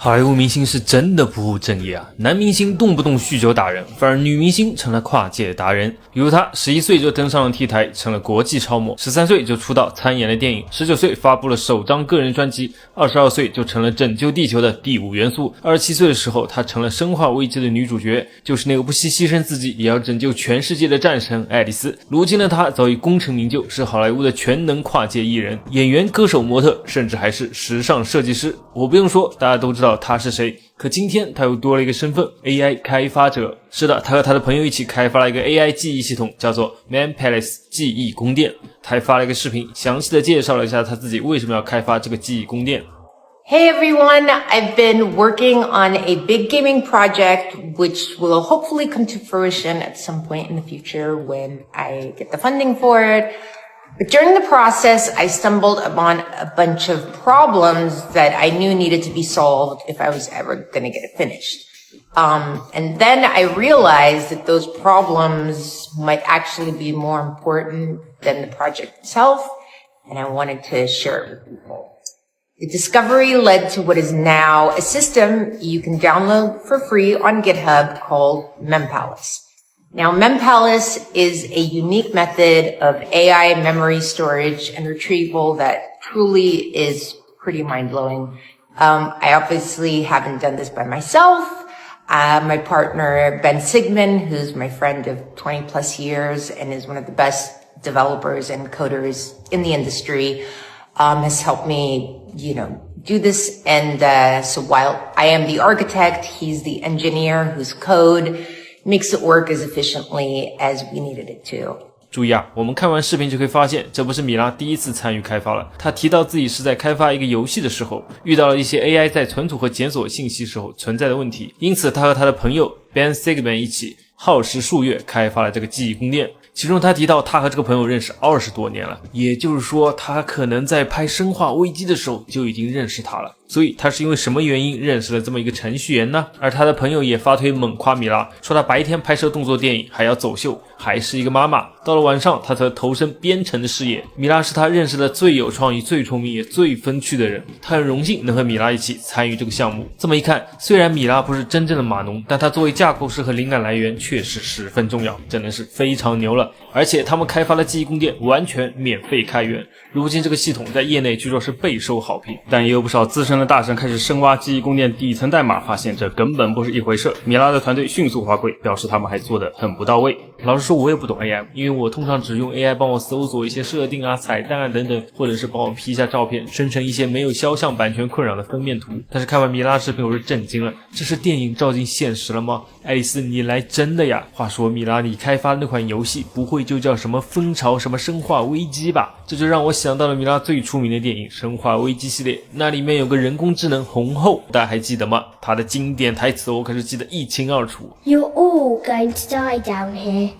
好莱坞明星是真的不务正业啊！男明星动不动酗酒打人，反而女明星成了跨界达人。比如她11岁就登上了 T 台，成了国际超模；13岁就出道参演了电影；19岁发布了首张个人专辑；22岁就成了拯救地球的第5元素；27岁的时候，她成了生化危机的女主角，就是那个不惜牺牲自己也要拯救全世界的战神爱丽丝。如今的她早已功成名就，是好莱坞的全能跨界艺人，演员、歌手、模特，甚至还是时尚设计师。我不用说，大家都知道他是谁。可今天他又多了一个身份 AI 开发者。是的，他和他的朋友一起开发了一个 AI 记忆系统，叫做 Man Palace 记忆宫殿。他还发了一个视频，详细的介绍了一下他自己为什么要开发这个记忆宫殿。Hey everyone, I've been working on a big gaming project which will hopefully come to fruition at some point in the future when I get the funding for it.But during the process, I stumbled upon a bunch of problems that I knew needed to be solved if I was ever going to get it finished. And then I realized that those problems might actually be more important than the project itself, and I wanted to share it with people. The discovery led to what is now a system you can download for free on GitHub called MemPalace.Now, MemPalace is a unique method of AI memory storage and retrieval that truly is pretty mind-blowing. I obviously haven't done this by myself. My partner, Ben Sigmund, who's my friend of 20 plus years and is one of the best developers and coders in the industry, has helped me, do this. And so while I am the architect, he's the engineer whose code...makes it work as efficiently as we needed it to. 注意啊，我们看完视频就可以发现，这不是米拉第一次参与开发了。他提到自己是在开发一个游戏的时候，遇到了一些 AI 在存储和检索信息时候存在的问题，因此他和他的朋友 Ben Sigmund 一起耗时数月开发了这个记忆宫殿。其中他提到他和这个朋友认识20多年了，也就是说他可能在拍生化危机的时候就已经认识他了。所以他是因为什么原因认识了这么一个程序员呢？而他的朋友也发推猛夸米拉，说他白天拍摄动作电影还要走秀，还是一个妈妈，到了晚上他才投身编程的事业。米拉是他认识的最有创意、最聪明也最风趣的人，他很荣幸能和米拉一起参与这个项目。这么一看，虽然米拉不是真正的码农，但他作为架构师和灵感来源确实十分重要，真的是非常牛了。而且他们开发的记忆宫殿完全免费开源，如今这个系统在业内据说是备受好评，但也有不少资深的大神开始深挖记忆宫殿底层代码，发现这根本不是一回事。米拉的团队迅速滑跪，表示他们还做得很不到位。老实说，我也不懂 AI， 因为我通常只用 AI 帮我搜索一些设定啊、彩蛋啊等等，或者是帮我 P 一下照片，生成一些没有肖像版权困扰的封面图。但是看完米拉视频，我是震惊了，这是电影照进现实了吗？爱丽丝，你来真的呀？话说米拉，你开发的那款游戏不会就叫什么蜂巢什么生化危机吧？这就让我想到了米拉最出名的电影《生化危机》系列，那里面有个人工智能红后，大家还记得吗？她的经典台词我可是记得一清二楚。 You're all going to die down here.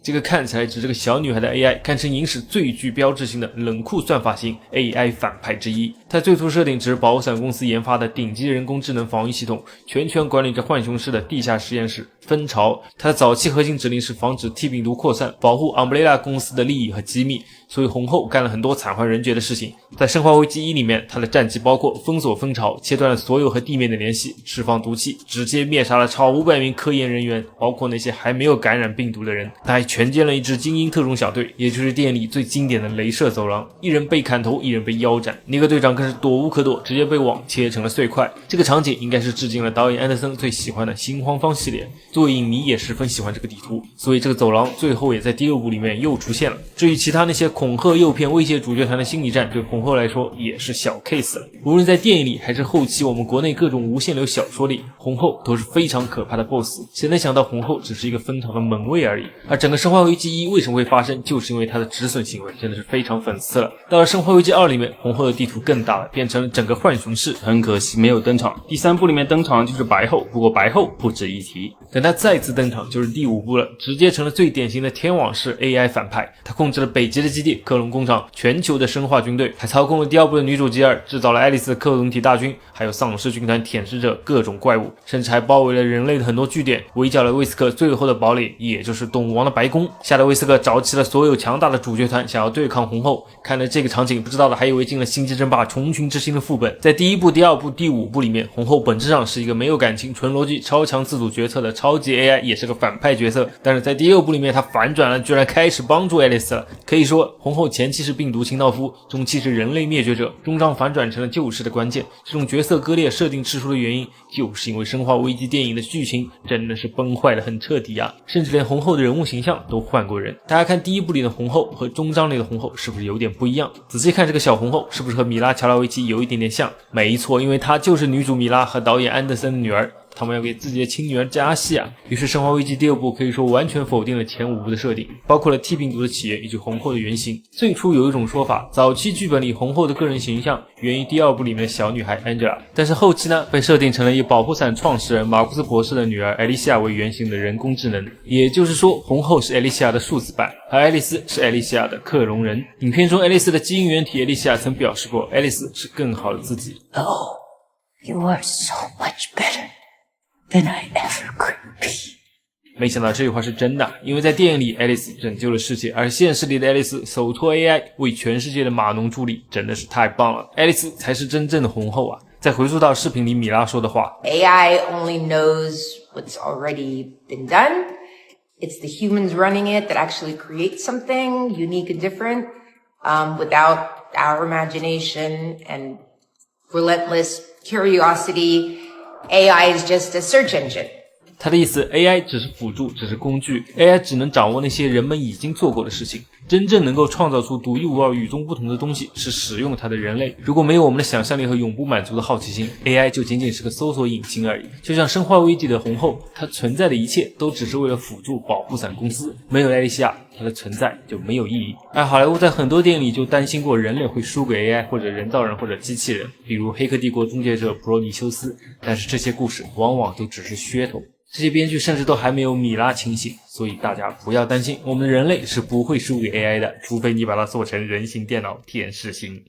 这个看起来只是个小女孩的 AI， 堪称影史最具标志性的冷酷算法型 AI 反派之一。它最初设定只是保护伞公司研发的顶级人工智能防御系统，全权管理着浣熊市的地下实验室蜂巢。它的早期核心指令是防止 T 病毒扩散，保护 Umbrella 公司的利益和机密，所以红后干了很多惨坏人绝的事情。在生化危机1里面，它的战绩包括封锁蜂巢，切断了所有和地面的联系，释放毒气，直接灭杀了超500名科研人员，包括那些还没有感染病毒的人。它还全建了一支精英特种小队，也就是电影里最经典的雷射走廊，一人被砍头，一人被腰斩，尼克队长更是躲无可躲，直接被网切成了碎块。这个场景应该是致敬了导演安德森最喜欢的新荒方系列，作为影迷也十分喜欢这个地图，所以这个走廊最后也在第2部里面又出现了。至于其他那些恐吓、诱骗、威胁主角团的心理战，对红后来说也是小 case 了。无论在电影里还是后期我们国内各种无限流小说里，红后都是非常可怕的 boss。现在想到红后只是一个蜂巢的门卫而已，而整个生化危机1为什么会发生，就是因为它的止损行为真的是非常讽刺了。到了生化危机2里面，红后的地图更大了，变成了整个浣熊市，很可惜没有登场。第3部里面登场就是白后，不过白后不值一提。等他再次登场就是第5部了，直接成了最典型的天网式 AI 反派。他控制了北极的基地、克隆工厂、全球的生化军队，还操控了第2部的女主吉尔，制造了爱丽丝的克隆体大军，还有丧尸军团舔食者各种怪物，甚至还包围了人类的很多据点，围剿了威斯克最后的堡垒，也就是董王的白宫，吓得威斯克找齐了所有强大的主角团，想要对抗红后。看了这个场景，不知道的还以为进了星际争霸虫群之心的副本。在第1部、第2部、第5部里面，红后本质上是一个没有感情、纯逻辑、超强自主决策的超级 AI， 也是个反派角色。但是在第6部里面，他反转了，居然开始帮助爱丽丝了。可以说，红后前期是病毒清道夫，中期是人类灭绝者，终章反转成了救世的关键。这种角色割裂设定吃出的原因，就是因为《生化危机》电影的剧情真的是崩坏的很彻底啊，甚至连红后的人物形象都换过人。大家看第1部里的红后和终章里的红后是不是有点不一样？仔细看这个小红后，是不是和米拉乔拉维奇有一点点像？没错，因为她就是女主米拉和导演安德森的女儿。他们要给自己的亲女儿加戏啊！于是《生化危机》第2部可以说完全否定了前5部的设定，包括了 T 病毒的起源以及红后的原型。最初有一种说法，早期剧本里红后的个人形象源于第2部里面的小女孩 Angela， 但是后期呢被设定成了以保护伞创始人马库斯博士的女儿艾莉西亚为原型的人工智能。也就是说，红后是艾莉西亚的数字版，而爱丽丝是艾莉西亚的克隆人。影片中爱丽丝的基因原体艾莉西亚曾表示过，爱丽丝是更好的自己。Oh, you are so much better.than I ever could be. 没想到这句话是真的，因为在电影里爱丽丝拯救了世界，而现实里的爱丽丝手托 AI 为全世界的码农助力，真的是太棒了。爱丽丝才是真正的红后啊！再回溯到视频里米拉说的话 AI only knows what's already been done. It's the humans running it that actually create something unique and different. Without our imagination and relentless curiosity,AI is just a search engine. 他的意思 AI 只是辅助，只是工具， AI 只能掌握那些人们已经做过的事情，真正能够创造出独一无二与众不同的东西是使用它的人类。如果没有我们的想象力和永不满足的好奇心， AI 就仅仅是个搜索引擎而已。就像生化危机的红后，它存在的一切都只是为了辅助保护伞公司，没有艾莉西亚，它的存在就没有意义。而好莱坞在很多电影里就担心过人类会输给 AI 或者人造人或者机器人，比如黑客帝国终结者普罗米修斯，但是这些故事往往都只是噱头，这些编剧甚至都还没有米拉清醒，所以大家不要担心，我们的人类是不会输给 AI 的，除非你把它做成人形电脑天使星。